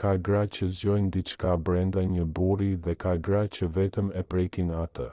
Ka gra që zgjojnë diçka brenda një burri dhe ka gra që vetëm e prekin atë.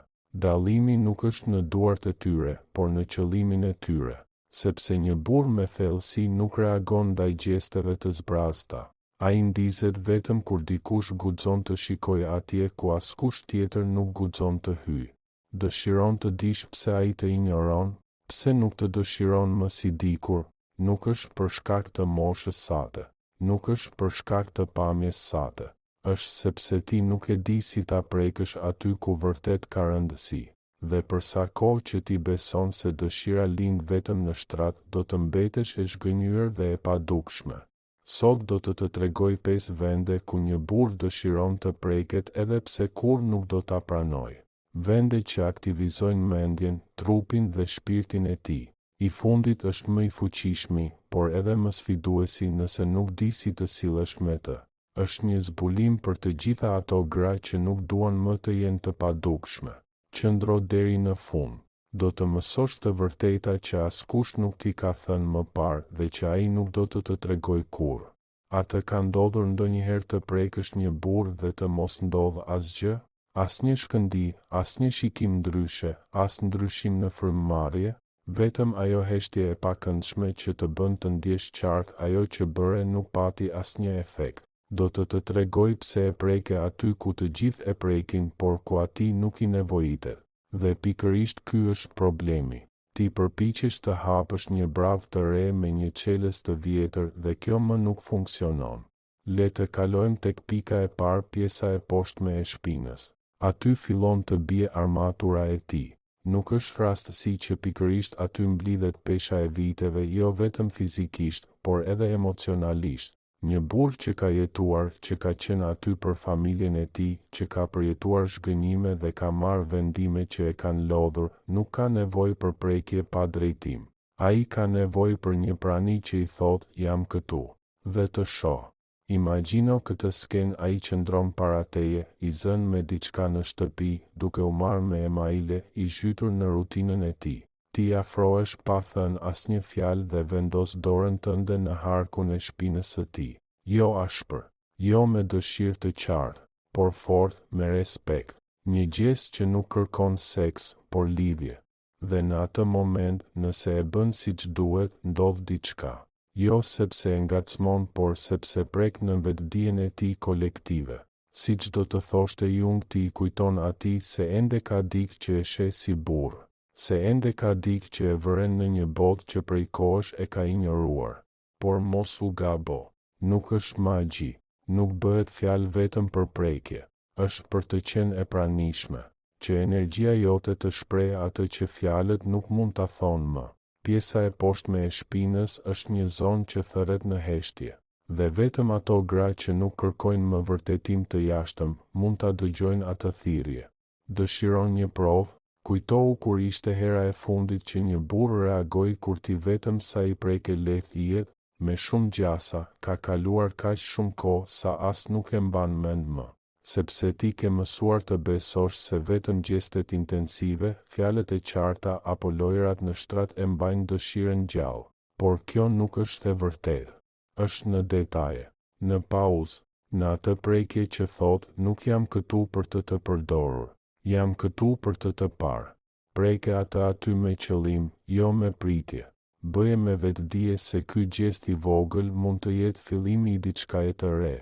Dallimi nuk është në duart e tyre, por në qëllimin e tyre, sepse një burr me thellësi nuk reagon ndaj gjesteve të zbrazta. Ai ndizet vetëm kur dikush guxon të shikojë atje ku askush tjetër nuk guxon të hyjë. Dëshiron të dish pse ai të injoron, pse nuk të dëshiron më si dikur, nuk është për shkak të moshës sate, nuk është për shkak të pamjes sate, është sepse ti nuk e di si ta prekësh aty ku vërtet ka rëndësi. Dhe për sa kohë që ti beson se dëshira lind vetëm në shtrat, do të mbetesh e zhgënjur dhe e padukshme. Sot do të tregoj 5 vende ku një burr dëshiron të preket edhe pse kur nuk do ta pranoj. Vende që aktivizojnë mendjen, trupin dhe shpirtin e tij. I fundit është më i fuqishmi, por edhe më sfiduesi nëse nuk di si të sillesh me të. Është një zbulim për të gjitha ato gra që nuk duan më të jenë të padukshme. Qëndro deri në fund. Do të mësosh të vërteta që askush nuk t'i ka thënë më parë dhe që ai nuk do të tregoj kurrë. A të ka ndodhur ndonjëherë të prekësh një burr dhe të mos ndodh asgjë? Asnjë shkëndi, asnjë shikim ndryshe, as ndryshim në frymëmarrje? Vetëm ajo heshtje e pakëndshme që të bën të ndjesh qartë ajo që bëre nuk pati asnjë efekt. Do të tregoj pse e preke aty ku të gjithë e prekin, por ku ati nuk i nevojitet. Dhe pikërisht ky është problemi. Ti përpiqesh të hapësh një bravë të re me një çelës të vjetër dhe kjo më nuk funksionon. Le të kalojmë tek pika e parë, pjesa e poshtme e shpinës. Aty fillon të bie armatura e tij. Nuk është rastësi që pikërisht aty mblidhet pesha e viteve, jo vetëm fizikisht, por edhe emocionalisht. Një burr që ka jetuar, që ka qenë aty për familjen e tij, që ka përjetuar zhgënjime dhe ka marrë vendime që e kanë lodhur, nuk ka nevojë për prekje pa drejtim. Ai ka nevojë për një prani që i thotë, jam këtu, dhe të shoh. Imagjino këtë skenë, ai qëndron para teje, i zënë me diçka në shtëpi, duke u marrë me emaile, i zhytur në rutinën e tij. Ti afrohesh pa thënë asnjë fjalë dhe vendos dorën tënde në harkun e shpinës së tij. Jo ashpër, jo me dëshirë të qartë, por fort, me respekt. Një gest që nuk kërkon seks, por lidhje. Dhe në atë moment, nëse e bën siç duhet, ndodh diçka. Jo sepse e ngacmon, por sepse prek në vetdijen e tij kolektive. Siç do të thoshte Jung, ti i kujton atij se ende ka dikë që e sheh si burr. Se ende ka dikë që e vëren në një botë që prej kohësh e ka injoruar. Por mos u gabo, nuk është magji, nuk bëhet fjalë vetëm për prekje, është për të qenë e pranishme, që energjia jote të shprehë atë që fjalët nuk mund ta thonë më. Pjesa e poshtme e shpinës është një zonë që thërret në heshtje, dhe vetëm ato gra që nuk kërkojnë më vërtetim të jashtëm, mund ta dëgjojnë atë thirrje. Dëshiron një provë? Kujtohu kur ishte hera e fundit që një burr reagoi kur ti vetëm sa i preke lehtë ijet, me shumë gjasa, ka kaluar kaq shumë kohë sa as nuk e mban mend më, sepse ti ke mësuar të besosh se vetëm gjestet intensive, fjalët e qarta apo lojrat në shtrat e mbajnë dëshirën gjallë, por kjo nuk është e vërtetë. Është në detaje, në pauzë, në atë prekje që thot, nuk jam këtu për të përdorur. Jam këtu për të parë. Preke atë aty me qëllim, jo me pritje. Bëje me vetdije se ky gjest i vogël mund të jetë fillimi i diçkaje të re,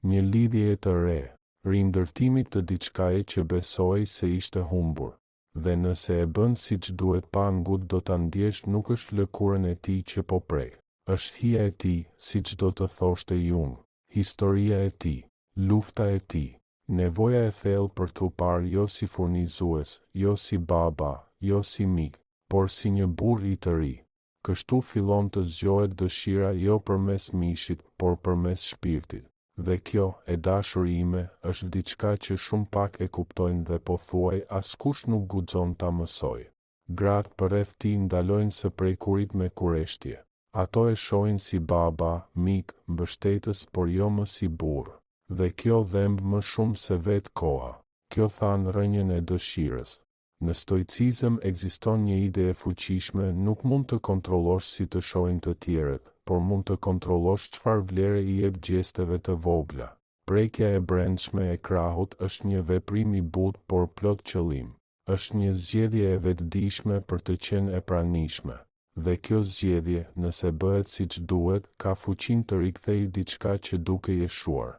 një lidhje të re, rindërtimit të diçkaje që besoi se ishte humbur. Dhe nëse e bën siç duhet pa ngut, do ta ndjesh nuk është lëkurën e tij që po prek. Është hija e tij, siç do të thoshte Jung, historia e tij, lufta e tij. Nevoja e thellë për t'u parë jo si furnizues, jo si baba, jo si mik, por si një burr i të ri. Kështu fillon të zgjohet dëshira jo përmes mishit, por përmes shpirtit. Dhe kjo, e dashur ime, është diçka që shumë pak e kuptojnë dhe pothuaj askush nuk guxon ta mësojë. Gratë përreth tij ndalojnë së prekurit me kureshtje. Ato e shohin si baba, mik, mbështetës, por jo më si burr. Dhe kjo dhemb më shumë se vetë koha. Kjo than rënjën e dëshirës. Në stoicizëm ekziston një ide e fuqishme, nuk mund të kontrollosh si të shohin të tjerët, por mund të kontrollosh çfarë vlere i jep gjesteve të vogla. Prekja e brendshme e krahut është një veprim i butë por plot qëllim. Është një zgjedhje e vetëdijshme për të qenë e pranishme. Dhe kjo zgjedhje, nëse bëhet siç duhet, ka fuqinë të rikthejë diçka që duke jeshuar.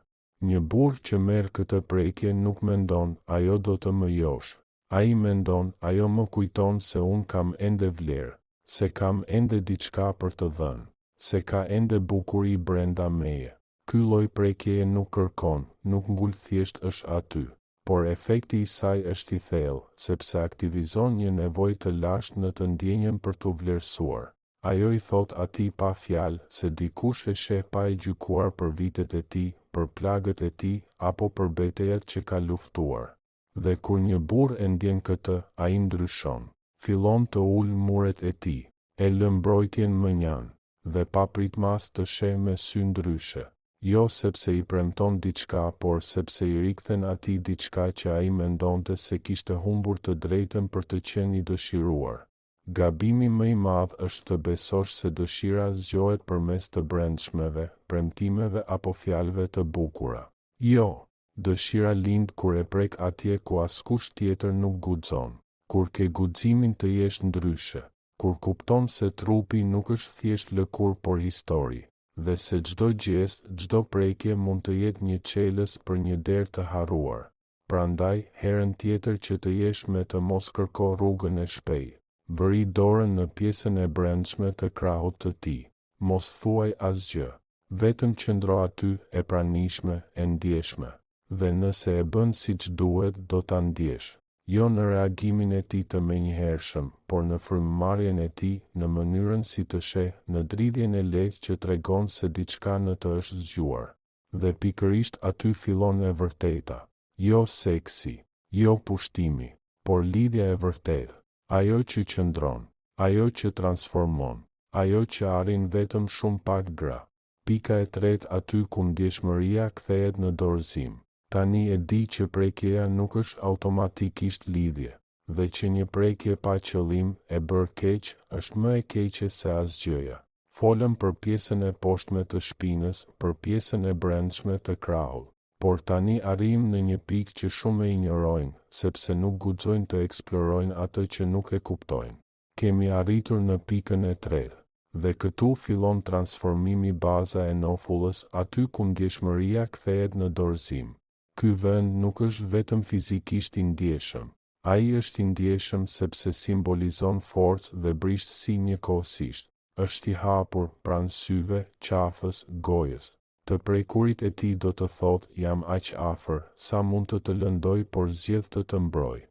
Një burr që merr këtë prekje nuk mendon, ajo do të më josh. Ai mendon, ajo më kujton se unë kam ende vlerë, se kam ende diçka për të dhënë, se ka ende bukuri brenda meje. Ky lloj prekjeje nuk kërkon, nuk ngul, thjesht është aty, por efekti i saj është i thellë, sepse aktivizon një nevojë të lashtë në të ndjenjën për t'u vlerësuar. Ajo i thot atij pa fjalë se dikush e sheh pa e gjykuar për vitet e tij, për plagët e tij, apo për betejat që ka luftuar. Dhe kur një burr e ndjen këtë, ai ndryshon. Fillon të ul muret e tij, e lë mbrojtjen më njan, dhe pa pritmas të sheh me sy ndryshe. Jo sepse i premton diçka, por sepse i rikthen atij diçka që ai mendonte se kishte humbur të drejtën për të qenë i dëshiruar. Gabimi më i madh është të besosh se dëshira zgjohet përmes të brendshmeve, premtimeve apo fjalëve të bukura. Jo, dëshira lind kur e prek atje ku askush tjetër nuk guxon, kur ke guximin të jesh ndryshe, kur kupton se trupi nuk është thjesht lëkur por histori, dhe se çdo gjest, çdo prekje mund të jetë një çelës për një derë të harruar. Prandaj, herën tjetër që të jesh me të mos kërko rrugën e shpejtë. Vëri dorën në pjesën e brendshme të krahut të tij. Mos thuaj asgjë. Vetëm qëndro aty, e pranishme, e ndjeshme. Dhe nëse e bën siç duhet, do ta ndjesh. Jo në reagimin e tij të menjëhershëm, por në frymëmarrjen e tij, në mënyrën si të sheh, në dridhjen e lehtë që tregon se diçka në të është zgjuar. Dhe pikërisht aty fillon e vërteta. Jo seksi, jo pushtimi, por lidhja e vërtetë. Ajo që qëndron, ajo që transformon, ajo që arrin vetëm shumë pak gra. Pika e tretë, aty ku ndjeshmëria kthehet në dorëzim. Tani e di që prekjeja nuk është automatikisht lidhje, dhe që një prekje pa qëllim e bërë keq është më e keqe se asgjëja. Folëm për pjesën e poshtme të shpinës, për pjesën e brendshme të krahut, por tani arrim në një pikë që shumë e injorojnë, sepse nuk guxojnë të eksplorojnë atë që nuk e kuptojnë. Kemi arritur në pikën e tretë, dhe këtu fillon transformimi, baza e nofullës, aty ku ndjeshmëria kthehet në dorëzim. Ky vend nuk është vetëm fizikisht i ndjeshëm. Ai është i ndjeshëm sepse simbolizon forcë dhe brishtësi njëkohësisht. Është i hapur pranë syve, qafës, gojës. Të prekurit e tij do të thotë, jam aq afër, sa mund të lëndoj, por zgjedh të mbroj.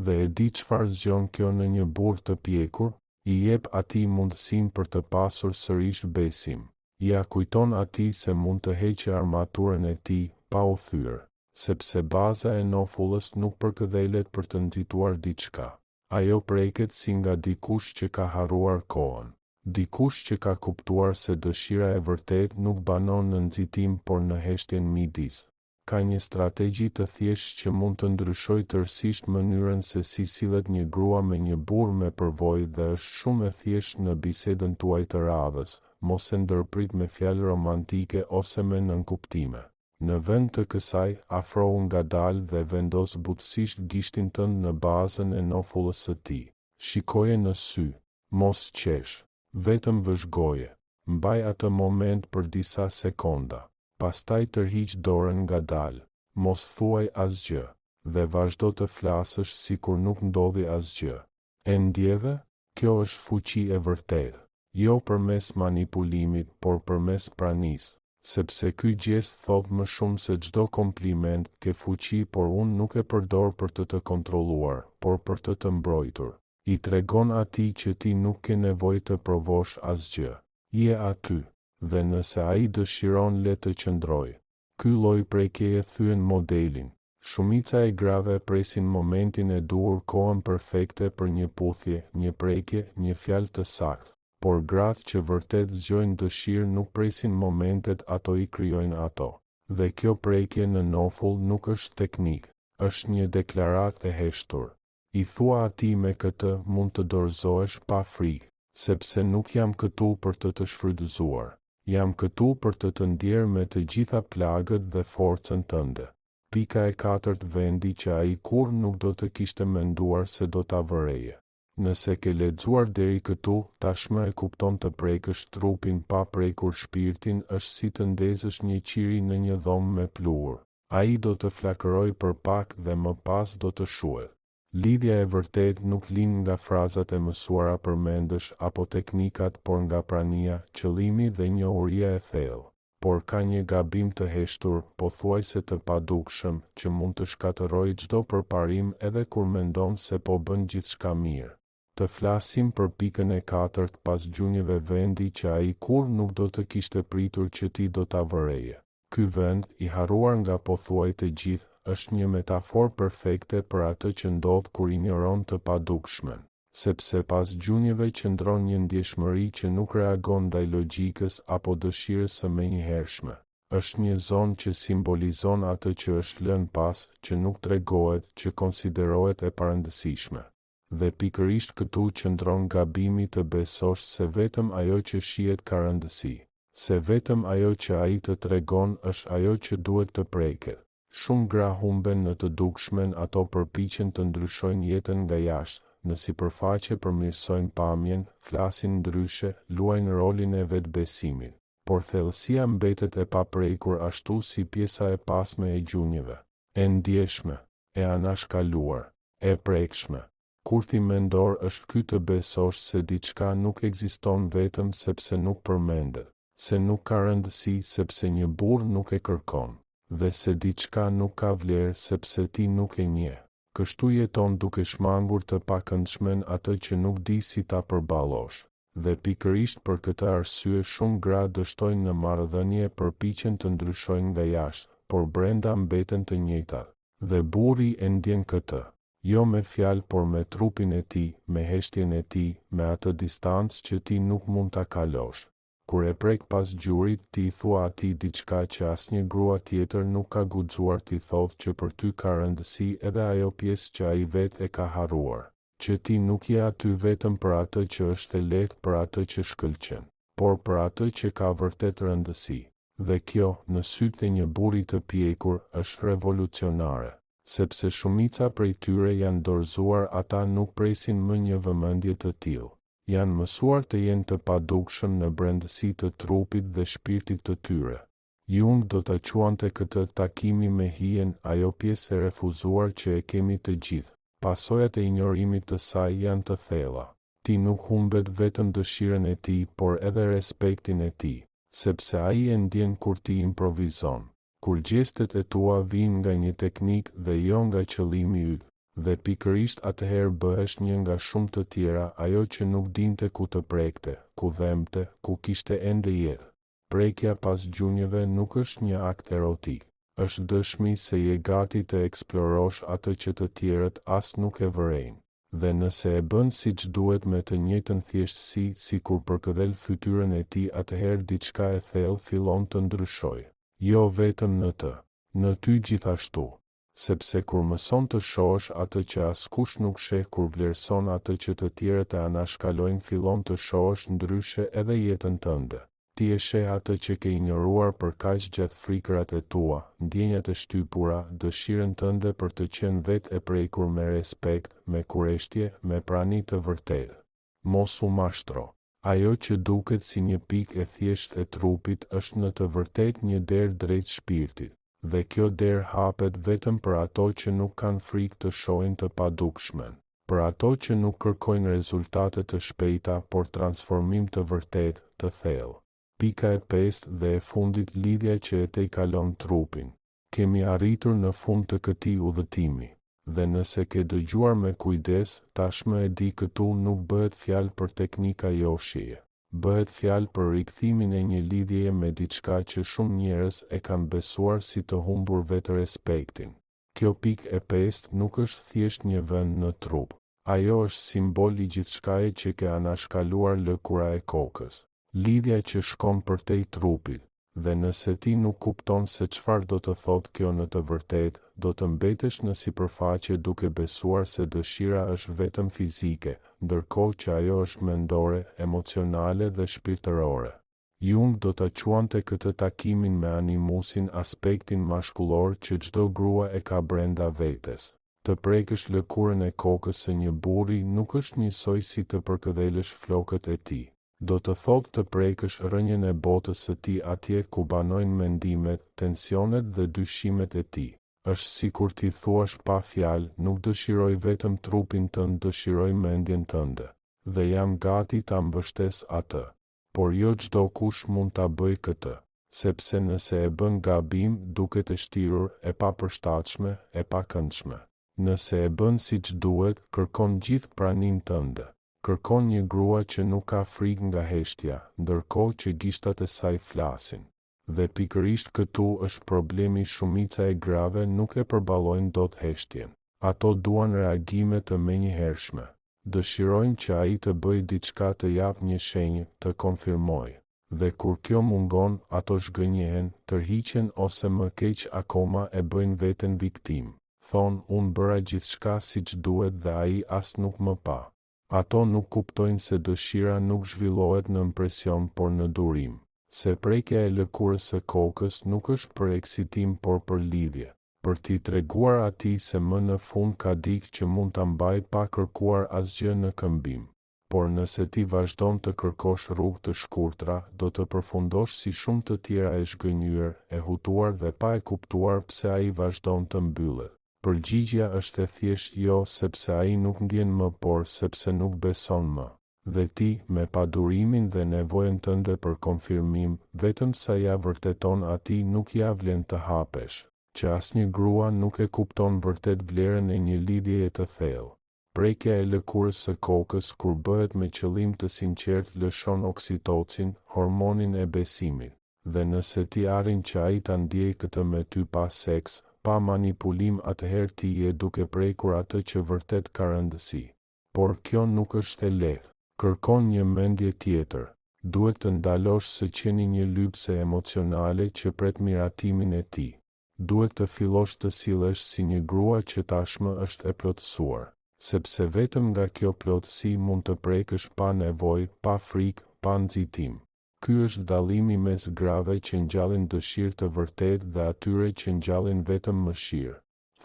Dhe e di çfarë zgjon kjo në një burr të pjekur? I jep atij mundësinë për të pasur sërish besim. Ja kujton atij se mund të heqë armaturën e tij pa u thyer. Sepse baza e nofullës nuk përkëdhelet për të nxituar diçka. Ajo preket si nga dikush që ka harruar kohën. Dikush që ka kuptuar se dëshira e vërtet nuk banon në nxitim por në heshtjen midis. Ka një strategji të thjeshtë që mund të ndryshojë tërësisht mënyrën se si sillet një grua me një burr me përvojë dhe është shumë e thjeshtë në bisedën tuaj të radhës, mos e ndërprit me fjalë romantike ose me nënkuptime. Në vend të kësaj, afrohu ngadalë dhe vendos butësisht gishtin tënd në bazën e nofullës së tij. Shikoje në sy, mos qesh, vetëm vëzhgoje. Mbaj atë moment për disa sekonda. Pastaj tërhiq dorën ngadalë. Mos thuaj asgjë dhe vazhdo të flasësh sikur nuk ndodhi asgjë. E ndjeve? Kjo është fuqi e vërtetë. Jo përmes manipulimit, por përmes pranisë. Sepse ky gjest thot më shumë se çdo kompliment, ke fuqi por unë nuk e përdor për të kontrolluar, por për të mbrojtur. I tregon atij që ti nuk ke nevojë të provosh asgjë. Je aty, dhe nëse ai dëshiron le të qëndrojë. Ky lloj prekjeje thyen modelin. Shumica e grave presin momentin e duhur, kohën perfekte për një puthje, një prekje, një fjalë të saktë. Por gratë që vërtet zgjojnë dëshirë nuk presin momentet, ato i krijojnë ato. Dhe kjo prekje në nofull nuk është teknik, është një deklaratë e heshtur. I thua atij me këtë mund të dorëzohesh pa frikë, sepse nuk jam këtu për të shfrytëzuar. Jam këtu për të ndjerë me të gjitha plagët dhe forcën tënde. Pika e 4 vendi që ai kur nuk do të kishte menduar se do ta vëreje. Nëse ke lexuar deri këtu, tashmë e kupton të prekësh trupin pa prekur shpirtin është si të ndezësh një qiri në një dhomë me pluhur. Ai do të flakëroj për pak dhe më pas do të shuhet. Lidhja e vërtet nuk lind nga frazat e mësuara përmendësh apo teknikat, por nga prania, qëllimi dhe njohuria e thellë. Por ka një gabim të heshtur, pothuajse të padukshëm, që mund të shkatërrojë çdo përparim edhe kur mendon se po bën gjithçka mirë. Të flasim për pikën e 4 pas gjunjëve, vendi që ai kur nuk do të kishte pritur që ti do ta vëreje. Ky vend, i harruar nga pothuaj të gjithë, është një metaforë perfekte për atë që ndodh kur injoron të padukshmen, sepse pas gjunjëve qëndron një ndjeshmëri që nuk reagon ndaj logjikës apo dëshirës së menjëhershme. Është një zonë që simbolizon atë që është lënë pas, që nuk tregohet, që konsiderohet e parëndësishme. Dhe pikërisht këtu qëndron gabimi të besosh se vetëm ajo që shihet ka rëndësi, se vetëm ajo që ai të tregon është ajo që duhet të preket. Shumë gra humben në të dukshmen, ato përpiqen të ndryshojnë jetën nga jashtë, në sipërfaqe përmirësojnë pamjen, flasin ndryshe, luajnë rolin e vetbesimit, por thellësia mbetet e paprekur ashtu si pjesa e pasme e gjunjëve, e ndjeshme, e anashkaluar, e prekshme. Kurthi mendor është ky të besosh se diçka nuk ekziston vetëm sepse nuk përmendet, se nuk ka rëndësi sepse një burr nuk e kërkon, dhe se diçka nuk ka vlerë sepse ti nuk e njeh. Kështu jeton duke shmangur të pakëndshmen atë që nuk di si ta përballosh. Dhe pikërisht për këtë arsye shumë gra dështojnë në marrëdhënie, përpiqen të ndryshojnë nga jashtë, por brenda mbeten të njëjtat. Dhe burri e ndjen këtë, jo me fjalë por me trupin e tij, me heshtjen e tij, me atë distancë që ti nuk mund ta kalosh. Kur e prek pas gjurit, ti i thua atij diçka që asnjë grua tjetër nuk ka guxuar t'i thotë, që për ty ka rëndësi edhe ajo pjesë që ai vetë e ka harruar, që ti nuk je aty vetëm për atë që është e lehtë, për atë që shkëlqen, por për atë që ka vërtet rëndësi. Dhe kjo, në sytë e një burri të pjekur, është revolucionare, sepse shumica prej tyre janë dorëzuar, ata nuk presin më një vëmendje të tillë. Janë mësuar të jenë të padukshëm në brendësi të trupit dhe shpirtit të tyre. Jung do ta quante këtë takimi me hijen, ajo pjesë e refuzuar që e kemi të gjithë. Pasojat e injorimit të saj janë të thella. Ti nuk humbet vetëm dëshirën e tij, por edhe respektin e tij, sepse ai e ndjen kur ti improvizon, kur gjestet e tua vijnë nga një teknik dhe jo nga qëllimi yt. Dhe pikërisht atëherë bëhesh një nga shumë të tjera, ajo që nuk dinte ku të prekte, ku dhemte, ku kishte ende jetë. Prekja pas gjunjëve nuk është një akt erotik, është dëshmi se je gati të eksplorosh atë që të tjerët as nuk e vërejnë. Dhe nëse e bën siç duhet me të njëjtën thjeshtësi, sikur përkëdhel fytyrën e tij, atëherë diçka e thellë fillon të ndryshojë. Jo vetëm në të, në ty gjithashtu. Sepse kur mëson të shohësh atë që askush nuk sheh, kur vlerëson atë që të tjerët e anashkalojnë, fillon të shohësh ndryshe edhe jetën tënde. Ti e sheh atë që ke injoruar për kaq gjatë, frikërat e tua, ndjenjat e shtypura, dëshirën tënde për të qenë vetë e prekur me respekt, me kureshtje, me prani të vërtetë. Mos u mashtro. Ajo që duket si një pikë e thjeshtë e trupit është në të vërtetë një derë drejt shpirtit. Dhe kjo derë hapet vetëm për ato që nuk kanë frikë të shohin të padukshmen, për ato që nuk kërkojnë rezultate të shpejta, por transformim të vërtet, të thellë. Pika e 5 dhe e fundit, lidhja që e tejkalon trupin. Kemi arritur në fund të këtij udhëtimi, dhe nëse ke dëgjuar me kujdes, tashmë e di, këtu nuk bëhet fjalë për teknika joshjeje. Bëhet fjalë për rikthimin e një lidhjeje me diçka që shumë njerëz e kanë besuar si të humbur vetë respektin. Kjo pikë e 5 nuk është thjesht një vend në trup. Ajo është simbol i gjithçkaje që ke anashkaluar lëkura e kokës. Lidhja që shkon përtej trupit. Dhe nëse ti nuk kupton se çfarë do të thotë kjo në të vërtetë, do të mbetesh në sipërfaqe duke besuar se dëshira është vetëm fizike, ndërkohë që ajo është mendore, emocionale dhe shpirtërore. Jung do ta quante këtë takimin me animusin aspektin mashkullor që çdo grua e ka brenda vetes. Të prekësh lëkurën e kokës së një burri nuk është njësoj si të përkëdhelësh flokët e tij. Do të thotë të prekësh rrënjën e botës së tij atje ku banojnë mendimet, tensionet dhe dyshimet e tij. Është sikur ti thuash pa fjalë, nuk dëshiroj vetëm trupin tënd, dëshiroj mendjen tënde. Dhe jam gati ta mbështes atë. Por jo çdo kush mund ta bëj këtë, sepse nëse e bën gabim, duket e shtirur, e papërshtatshme, e pakëndshme. Nëse e bën siç duhet, kërkon gjithë praninë tënde. Kërkon një grua që nuk ka frikë nga heshtja, ndërkohë që gishtat e saj flasin. Dhe pikërisht këtu është problemi, shumica e grave nuk e përballojnë dot heshtjen. Ato duan reagime të menjëhershme. Dëshirojnë që ai të bëjë diçka, të japë një shenjë, të konfirmojë. Dhe kur kjo mungon, ato zhgënjehen, tërhiqen ose më keq akoma e bëjnë veten viktim. Thonë, unë bëra gjithçka siç duhet dhe ai as nuk më pa. Ato nuk kuptojnë se dëshira nuk zhvillohet në impresion por në durim. Se prekja e lëkurës së kokës nuk është për eksitim por për lidhje. Për t'i treguar atij se më në fund ka dikë që mund ta mbaj pa kërkuar asgjë në këmbim. Por nëse ti vazhdon të kërkosh rrugë të shkurtra, do të përfundosh si shumë të tjera e zhgënjur, e hutuar dhe pa e kuptuar pse ai vazhdon të mbyllet. Përgjigjja është e thjeshtë jo sepse ai nuk ndjen më, por sepse nuk beson më. Dhe ti, me padurimin dhe nevojën tënde për konfirmim, vetëm sa ja vërteton atij, nuk ja vlen të hapesh, që asnjë grua nuk e kupton vërtet vlerën e një lidhjeje të thellë. Prekja e lëkurës së kokës kur bëhet me qëllim të sinqert lëshon oksitocin, hormonin e besimit. Dhe nëse ti arrin që ai ta ndjej këtë me ty pa seks, pa manipulim, atëherë ti je duke prekur atë që vërtet ka rëndësi. Por kjo nuk është e lehtë. Kërkon një mendje tjetër. Duhet të ndalosh së qeni një lypse emocionale që pret miratimin e tij. Duhet të fillosh të sillesh si një grua që tashmë është e plotësuar, sepse vetëm nga kjo plotësi mund të prekësh pa nevojë, pa frikë, pa nxitim. Ky është dallimi mes grave që ngjallin dëshirë të vërtetë dhe atyre që ngjallin vetëm mëshirë.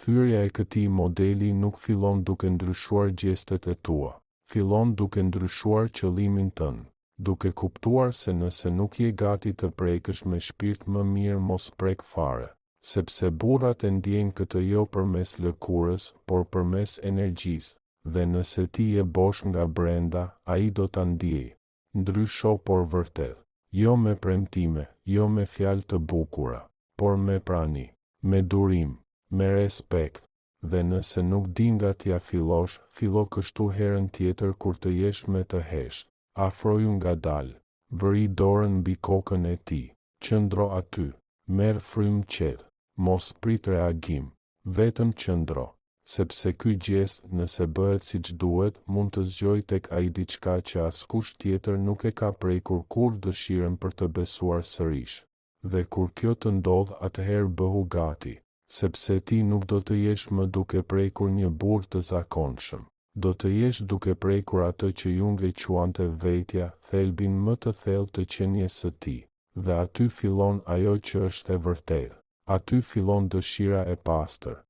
Thyrja e këtij modeli nuk fillon duke ndryshuar gjestet e tua, fillon duke ndryshuar qëllimin tënd, duke kuptuar se nëse nuk je gati të prekësh me shpirt, më mirë mos prek fare, sepse burrat e ndjejnë këtë jo përmes lëkurës, por përmes energjisë, dhe nëse ti je bosh nga brenda, ai do ta ndjejë. Ndrysho por vërtet. Jo me premtime, jo me fjalë të bukura, por me prani, me durim, me respekt. Dhe nëse nuk di nga t'ja fillosh, fillo kështu herën tjetër kur të jesh me të heshtë. Afroju ngadalë, vëri dorën mbi kokën e tij, qëndro aty, merr frymë qetë, mos prit reagim, vetëm qëndro. Sepse ky gjest, nëse bëhet siç duhet, mund të zgjojë tek ai diçka që askush tjetër nuk e ka prekur kur, dëshirën për të besuar sërish. Dhe kur kjo të ndodh, atëherë bëhu gati, sepse ti nuk do të jesh më duke prekur një burr të zakonshëm. Do të jesh duke prekur atë që Jung e quante vetja, thelbin më të thellë të qenies së tij. Dhe aty fillon ajo që është e vërtetë. Aty fillon dëshira e pastër.